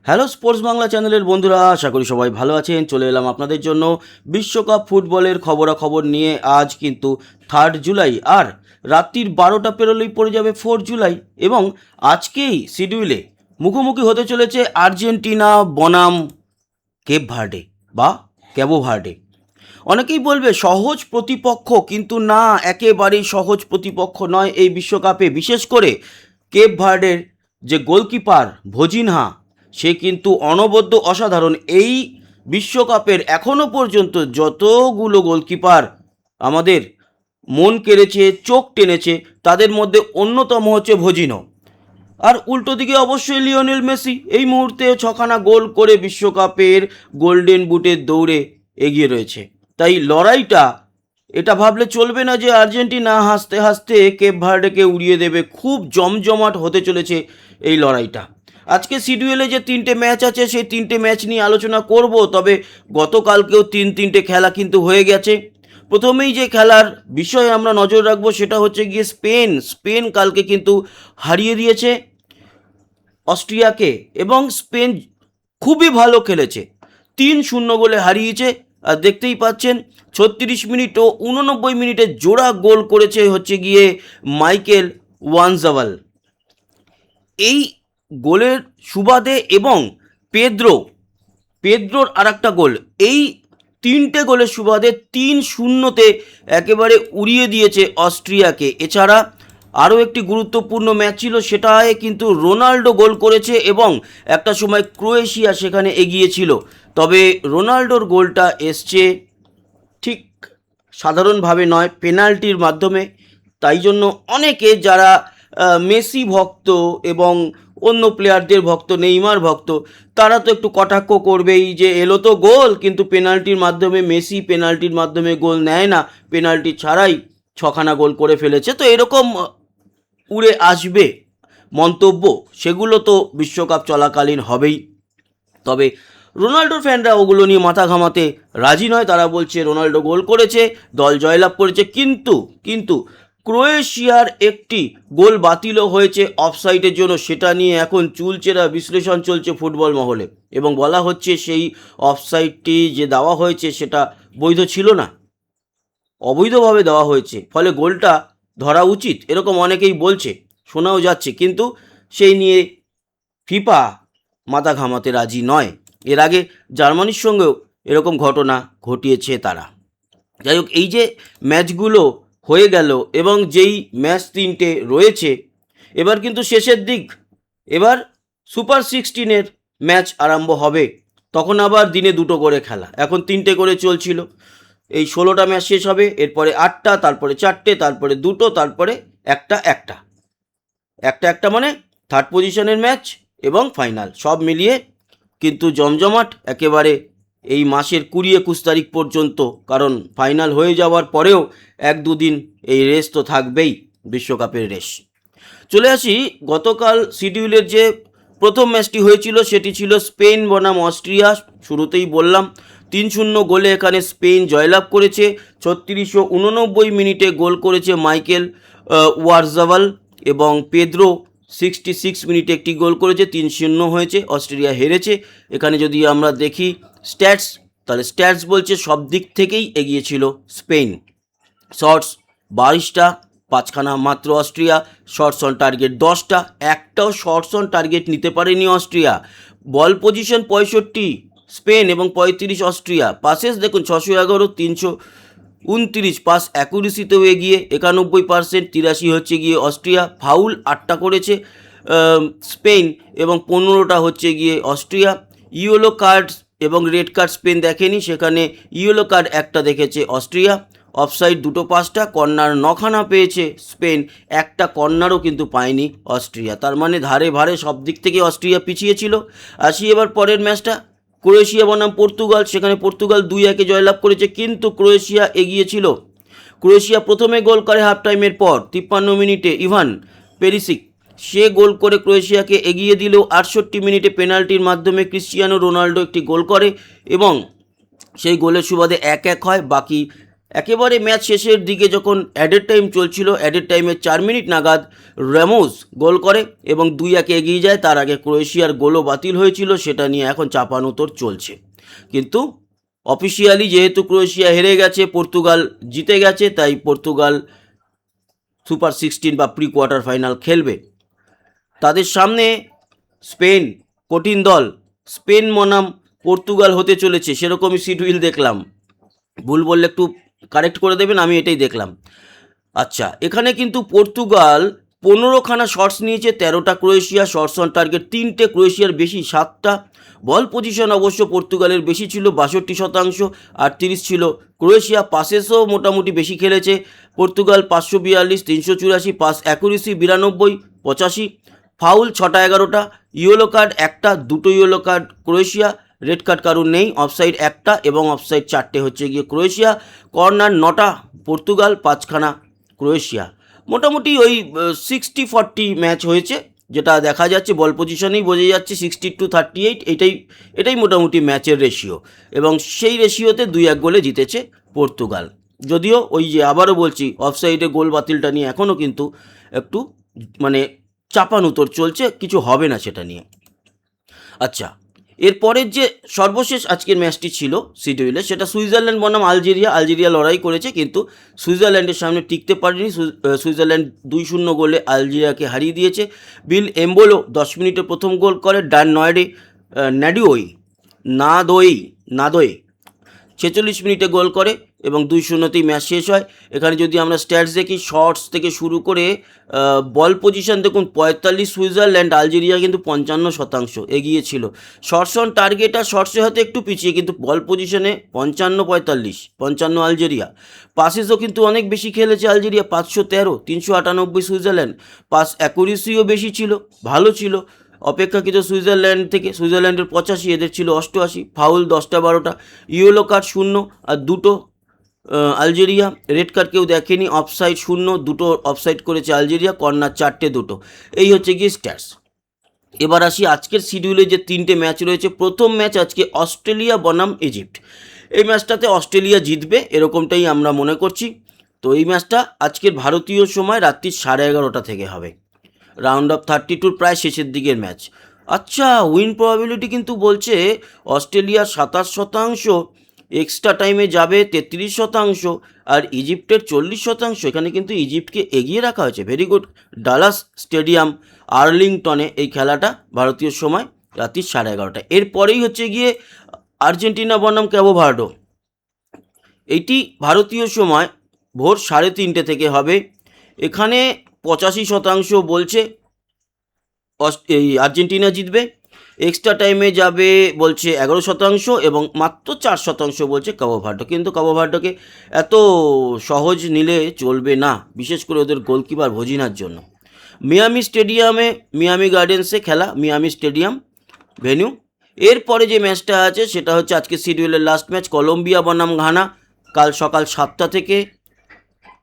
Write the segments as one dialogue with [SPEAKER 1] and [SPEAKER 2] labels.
[SPEAKER 1] Hello sports Bangla চ্যানেলের বন্ধুরা, আশা করি সবাই ভালো আছেন। চলে এলাম আপনাদের জন্য বিশ্বকাপ ফুটবলের খবরাখবর নিয়ে। আজ কিন্তু 3 জুলাই, আর রাত্রির 12টা পেরোলেই পড়ে যাবে 4 জুলাই। এবং আজকেই শিডিউলে মুখোমুখি হতে চলেছে আর্জেন্টিনা বনাম কেপ ভার্ডে বা ক্যাবো ভার্ডে। অনেকেই বলবে সহজ প্রতিপক্ষ, কিন্তু না, একেবারেই সহজ প্রতিপক্ষ নয় এই বিশ্বকাপে। বিশেষ করে কেপ ভার্ডের যে গোলকিপার ভোজিনহা, সে কিন্তু অনবদ্য অসাধারণ। এই বিশ্বকাপের এখনও পর্যন্ত যতগুলো গোলকিপার আমাদের মন কেড়েছে, চোখ টেনেছে, তাদের মধ্যে অন্যতম হচ্ছে ভোজিনো। আর উল্টো দিকে অবশ্যই লিওনেল মেসি এই মুহূর্তে 6খানা গোল করে বিশ্বকাপের গোল্ডেন বুটের দৌড়ে এগিয়ে রয়েছে। তাই লড়াইটা, এটা ভাবলে চলবে না যে আর্জেন্টিনা হাসতে হাসতে কেপ ভার্ডেকে উড়িয়ে দেবে। খুব জমজমাট হতে চলেছে এই লড়াইটা। আজকে শিডিউলে যে 3টে ম্যাচ আছে, সেই 3টে ম্যাচ নিয়ে আলোচনা করব। তবে গতকালকেও 3টে খেলা কিন্তু হয়ে গেছে। প্রথমেই যে খেলার বিষয়ে আমরা নজর রাখবো সেটা হচ্ছে গিয়ে স্পেন কালকে কিন্তু হারিয়ে দিয়েছে অস্ট্রিয়াকে, এবং স্পেন খুবই ভালো খেলেছে, 3-0 গোলে হারিয়েছে। আর দেখতেই পাচ্ছেন 36 মিনিট ও 89 মিনিটে জোড়া গোল করেছে হচ্ছে গিয়ে মাইকেল ওয়ানজাওয়াল। এই গোলের সুবাদে এবং পেদ্রোর আর একটা গোল, এই 3টে গোলের সুবাদে 3-0-তে একেবারে উড়িয়ে দিয়েছে অস্ট্রিয়াকে। এছাড়া আরও একটি গুরুত্বপূর্ণ ম্যাচ ছিল, সেটায় কিন্তু রোনাল্ডো গোল করেছে এবং একটা সময় ক্রোয়েশিয়া সেখানে এগিয়েছিল। তবে রোনাল্ডোর গোলটা এসছে ঠিক সাধারণভাবে নয়, পেনাল্টির মাধ্যমে। তাই জন্য অনেকে যারা মেসি ভক্ত এবং অন্য প্লেয়ারদের ভক্ত, নেইমার ভক্ত, তারা তো একটু কটাক্ষ করবেই যে এলো তো গোল, কিন্তু পেনাল্টির মাধ্যমে, মেসি পেনাল্টির মাধ্যমে গোল নেয় না, পেনাল্টি ছাড়াই 6খানা গোল করে ফেলেছে। তো এরকম উড়ে আসবে মন্তব্য, সেগুলো তো বিশ্বকাপ চলাকালীন হবেই। তবে রোনাল্ডোর ফ্যানরা ওগুলো নিয়ে মাথা ঘামাতে রাজি নয়। তারা বলছে রোনাল্ডো গোল করেছে, দল জয়লাভ করেছে, কিন্তু ক্রোয়েশিয়ার একটি গোল বাতিলও হয়েছে অফসাইডের জন্য। সেটা নিয়ে এখন চুলচেরা বিশ্লেষণ চলছে ফুটবল মহলে, এবং বলা হচ্ছে সেই অফসাইডটি যে দেওয়া হয়েছে সেটা বৈধ ছিল না, অবৈধভাবে দেওয়া হয়েছে, ফলে গোলটা ধরা উচিত, এরকম অনেকেই বলছে, শোনাও যাচ্ছে। কিন্তু সেই নিয়ে ফিফা মাথা ঘামাতে রাজি নয়। এর আগে জার্মানির সঙ্গেও এরকম ঘটনা ঘটিয়েছে তারা। যাই হোক, এই যে ম্যাচগুলো হয়ে গেল এবং যেই ম্যাচ 3টে রয়েছে, এবার কিন্তু শেষের দিক। এবার সুপার 16-এর ম্যাচ আরম্ভ হবে, তখন আবার দিনে 2টো করে খেলা। এখন 3টে করে চলছিল, এই 16টা ম্যাচ শেষ হবে, এরপরে 8টা, তারপরে 4টে, তারপরে 2টো, তারপরে একটা মানে থার্ড পজিশনের ম্যাচ এবং ফাইনাল, সব মিলিয়ে কিন্তু জমজমাট একেবারে এই মাসের 20-21 তারিখ পর্যন্ত। কারণ ফাইনাল হয়ে যাওয়ার পরেও 1-2 দিন এই রেস তো থাকবেই, বিশ্বকাপের রেস। চলে আসি গতকাল শিডিউলের যে প্রথম ম্যাচটি হয়েছিল, সেটি ছিল স্পেন বনাম অস্ট্রিয়া। শুরুতেই বললাম 3-0 গোলে এখানে স্পেন জয়লাভ করেছে। 3689 মিনিটে গোল করেছে মাইকেল ওয়ারজাবাল, এবং পেদ্রো 66 মিনিটে একটি গোল করেছে। 3-0 হয়েছে, অস্ট্রেলিয়া হেরেছে। এখানে যদি আমরা দেখি তাহলে স্ট্যাটস বলছে সব দিক থেকেই এগিয়েছিল স্পেন। শটস 22টা, 5খানা মাত্র অস্ট্রিয়া। শটস অন টার্গেট 10টা, একটাও শটস অন টার্গেট নিতে পারেনি অস্ট্রিয়া। বল পজিশন 65 স্পেন এবং 35 অস্ট্রিয়া। পাসেস দেখুন 611, 329, পাস অ্যাকুরেসিতেও এগিয়ে 91%, 83 হচ্ছে গিয়ে অস্ট্রিয়া। ফাউল 8টা করেছে স্পেন এবং 15টা হচ্ছে গিয়ে অস্ট্রিয়া। ইয়েলো কার্ড এবং রেড কার্ড স্পেন দেখেনি, সেখানে ইয়েলো কার্ড একটা দেখেছে অস্ট্রিয়া। অফসাইড 2টো 5টা, কর্নার 9খানা পেয়েছে স্পেন, একটা কর্নারও কিন্তু পায়নি অস্ট্রিয়া। তার মানে ধারে ভারে সব দিক থেকে অস্ট্রিয়া পিছিয়ে ছিল। আসি এবার পরের ম্যাচটা, ক্রোয়েশিয়া বনাম পর্তুগাল। সেখানে পর্তুগাল 2-1 জয়লাভ করেছে, কিন্তু ক্রোয়েশিয়া এগিয়ে ছিল। ক্রোয়েশিয়া প্রথমে গোল করে হাফ টাইমের পর 53 মিনিটে ইভান পেরিসিক, সে গোল করে ক্রোয়েশিয়াকে এগিয়ে দিলেও 68 মিনিটে পেনাল্টির মাধ্যমে ক্রিশ্চিয়ানো রোনাল্ডো একটি গোল করে, এবং সেই গোলের সুবাদে 1-1 হয়। বাকি একেবারে ম্যাচ শেষের দিকে যখন অ্যাডেড টাইম চলছিল, অ্যাডেড টাইমে 4 মিনিট নাগাদ র্যামোস গোল করে এবং 2-1 এগিয়ে যায়। তার আগে ক্রোয়েশিয়ার গোলও বাতিল হয়েছিল, সেটা নিয়ে এখন চাপানোতর চলছে। কিন্তু অফিসিয়ালি যেহেতু ক্রোয়েশিয়া হেরে গেছে, পর্তুগাল জিতে গেছে, তাই পর্তুগাল সুপার 16 বা প্রি কোয়ার্টার ফাইনাল খেলবে। তাদের সামনে স্পেন, কঠিন দল। স্পেন বনাম পর্তুগাল হতে চলেছে, সেরকমই শিডিউল দেখলাম। ভুল বললে একটু কারেক্ট করে দেবেন, আমি এটাই দেখলাম। আচ্ছা, এখানে কিন্তু পর্তুগাল 15খানা শটস নিয়েছে, 13টা ক্রোয়েশিয়া। শটস অন টার্গেট 3টে, ক্রোয়েশিয়ার বেশি 7টা। বল পজিশন অবশ্য পর্তুগালের বেশি ছিল 62%, আর 30 ছিল ক্রোয়েশিয়া। পাসেসও মোটামুটি বেশি খেলেছে পর্তুগাল, 542, 384। Pass accuracy 92, 85। ফাউল 6টা 11টা। ইয়েলো কার্ড 1টা, 2টো yellow card Croatia. Red card কারণ নেই। অফসাইড 1টা এবং অফসাইড 4টে হচ্ছে গিয়ে ক্রোয়েশিয়া। কর্নার 9টা পর্তুগাল, 5খানা ক্রোয়েশিয়া। মোটামুটি ওই 60-40 ম্যাচ হয়েছে, যেটা দেখা যাচ্ছে বল পজিশনেই বোঝা যাচ্ছে। 60-38 এটাই মোটামুটি ম্যাচের রেশিও, এবং সেই রেশিওতে 2-1 গোলে জিতেছে পর্তুগাল। যদিও ওই যে আবারও বলছি, অফসাইডে গোল বাতিলটা নিয়ে এখনও কিন্তু একটু মানে চাপানুতর চলছে, কিছু হবে না সেটা নিয়ে। আচ্ছা, এরপরের যে সর্বশেষ আজকের ম্যাচটি ছিল শিডিউলে, সেটা সুইজারল্যান্ড বনাম আলজেরিয়া। আলজেরিয়া লড়াই করেছে কিন্তু সুইজারল্যান্ডের সামনে টিকতে পারেনি। সুইজারল্যান্ড 2-0 গোলে আলজেরিয়াকে হারিয়ে দিয়েছে। বিল এম্বোলো 10 মিনিটে প্রথম গোল করে। ডান নয়েডে নাদোই 46 মিনিটে গোল করে এবং 2-0তেই ম্যাচ শেষ হয়। এখানে যদি আমরা স্ট্যাটস দেখি, শর্টস থেকে শুরু করে বল পজিশন দেখুন 45 সুইজারল্যান্ড, আলজেরিয়া কিন্তু 55% এগিয়ে ছিল। শর্টস অন টার্গেট আর শর্টসে হয়তো একটু পিছিয়ে, কিন্তু বল পজিশনে 55 আলজেরিয়া। পাসেসও কিন্তু অনেক বেশি খেলেছে আলজেরিয়া, 513, 398 সুইজারল্যান্ড। পাস অ্যাকুরেসিও বেশি ছিল, ভালো ছিল অপেক্ষাকৃত সুইজারল্যান্ড থেকে। সুইজারল্যান্ডের 85, এদের ছিল 88। ফাউল 10টা 12টা। ইয়েলো কার্ড 0 আর 2টো আলজেরিয়া। রেড কার্ড কেউ দেখেনি। অফসাইড 0, 2টো অফসাইড করেছে আলজেরিয়া। কর্নার 4টে, 2টো। এই হচ্ছে গিয়ে স্ট্যাটস। এবার আসি আজকের শিডিউলে যে 3টে ম্যাচ রয়েছে। প্রথম ম্যাচ আজকে অস্ট্রেলিয়া বনাম ইজিপ্ট। এই ম্যাচটাতে অস্ট্রেলিয়া জিতবে এরকমটাই আমরা মনে করছি। তো এই ম্যাচটা আজকের ভারতীয় সময় রাত্রি 11:30 থেকে হবে। রাউন্ড অফ 32 প্রায় শেষের দিকের ম্যাচ। আচ্ছা, উইন প্রবাবিলিটি কিন্তু বলছে অস্ট্রেলিয়া 27%, এক্সট্রা টাইমে যাবে 33%, আর ইজিপ্টের 40%। এখানে কিন্তু ইজিপ্টকে এগিয়ে রাখা হয়েছে। Very good. ডালাস স্টেডিয়াম আর্লিংটনে এই খেলাটা ভারতীয় সময় রাত্রি 11:30। এরপরেই হচ্ছে গিয়ে আর্জেন্টিনা বনাম ক্যাবো ভার্ডে। এইটি ভারতীয় সময় ভোর 3:30 থেকে হবে। এখানে 85% বলছে এই আর্জেন্টিনা জিতবে। এক্সট্রা টাইমে যাবে বলছে 11% এবং মাত্র 4% বলছে ক্যাবো ভার্ডে। কিন্তু ক্যাবো ভার্ডেকে এত সহজ নিলে চলবে না, বিশেষ করে ওদের গোলকিপার ভজিনার জন্য। মিয়ামি স্টেডিয়ামে, মিয়ামি গার্ডেন্সে খেলা, মিয়ামি স্টেডিয়াম ভেন্যু। এরপরে যে ম্যাচটা আছে সেটা হচ্ছে আজকে শিডিউলের লাস্ট ম্যাচ, কলম্বিয়া বনাম ঘানা, কাল সকাল 7টা থেকে।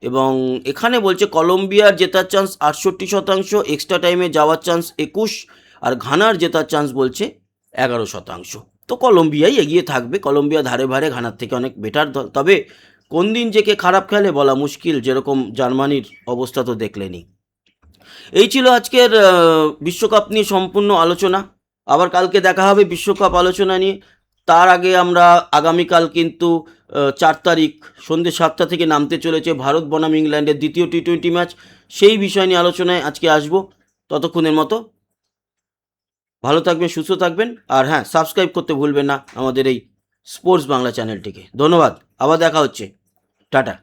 [SPEAKER 1] এবং এখানে বলছে কলম্বিয়ার জেতার চান্স 68%, এক্সট্রা টাইমে যাওয়ার চান্স 21, আর ঘানার জেতার চান্স বলছে 11%। তো কলম্বিয়াই এগিয়ে থাকবে। কলম্বিয়া ধারে ভারে ঘানার থেকে অনেক বেটার দল। তবে কোন দিন যে কে খারাপ খেলে বলা মুশকিল, যেরকম জার্মানির অবস্থা তো দেখলেনি। এই ছিল আজকের বিশ্বকাপ নিয়ে সম্পূর্ণ আলোচনা। আবার কালকে দেখা হবে বিশ্বকাপ আলোচনা নিয়ে। তার আগে আমরা আগামীকাল কিন্তু 4 তারিখ সন্ধ্যে 7টা থেকে নামতে চলেছে ভারত বনাম ইংল্যান্ডের দ্বিতীয় টি20 ম্যাচ। সেই বিষয় নিয়ে আলোচনায় আজকে আসবো। ততক্ষণের মতো ভালো থাকবেন, সুস্থ থাকবেন, আর হ্যাঁ, সাবস্ক্রাইব করতে ভুলবেন না আমাদের এই স্পোর্টস বাংলা চ্যানেলটিকে। ধন্যবাদ, আবার দেখা হচ্ছে। টাটা।